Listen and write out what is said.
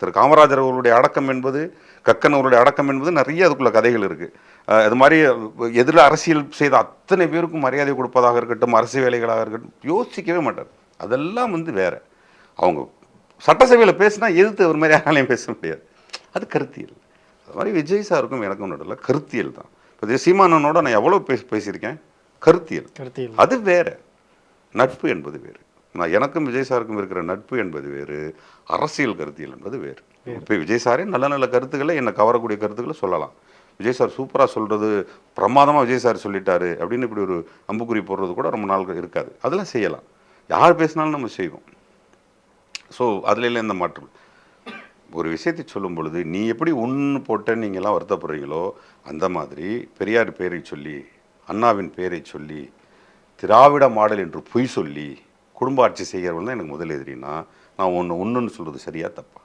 திரு காமராஜர் அவர்களுடைய அடக்கம் என்பது, கக்கன் அவருடைய அடக்கம் என்பது நிறைய அதுக்குள்ள கதைகள் இருக்குது. அது மாதிரி எதிரில் அரசியல் செய்த அத்தனை பேருக்கும் மரியாதை கொடுப்பதாக இருக்கட்டும், அரசு வேலைகளாக இருக்கட்டும், யோசிக்கவே மாட்டார். அதெல்லாம் வந்து வேற. அவங்க சட்டசபையில் பேசினா எதிர்த்து ஒரு மாதிரி யாராலையும் பேச முடியாது. அது கருத்தியல். அது மாதிரி விஜய் சாருக்கும் எனக்கும் நடுவில் கருத்தியல் தான். இப்போ சீமானனோட நான் எவ்வளோ பேசியிருக்கேன், கருத்தியல். அது வேற. நட்பு என்பது வேறு. நான் எனக்கும் விஜய் சாருக்கும் இருக்கிற நட்பு என்பது வேறு, அரசியல் கருத்தியல் என்பது வேறு. இப்போ விஜய் சாரே நல்ல நல்ல கருத்துக்களை, என்னை கவரக்கூடிய கருத்துக்களை சொல்லலாம். விஜய் சார் சூப்பராக சொல்கிறது, பிரமாதமாக விஜய் சார் சொல்லிட்டாரு அப்படின்னு இப்படி ஒரு அம்புக்குறி போடுறது கூட ரொம்ப நாள் இருக்காது. அதெல்லாம் செய்யலாம். யார் பேசினாலும் நம்ம செய்வோம். ஸோ அதில் எந்த மாற்றம். ஒரு விஷயத்தை சொல்லும் பொழுது நீ எப்படி ஒன்று போட்டேன்னு நீங்கள்லாம் வருத்தப்படுறீங்களோ, அந்த மாதிரி பெரியார் பேரை சொல்லி, அண்ணாவின் பேரை சொல்லி, திராவிட மாடல் என்று பொய் சொல்லி குடும்ப ஆட்சி செய்கிறவங்க தான் எனக்கு முதல் எதிரின்னா, நான் ஒன்றுன்னு சொல்கிறது சரியா தப்பா?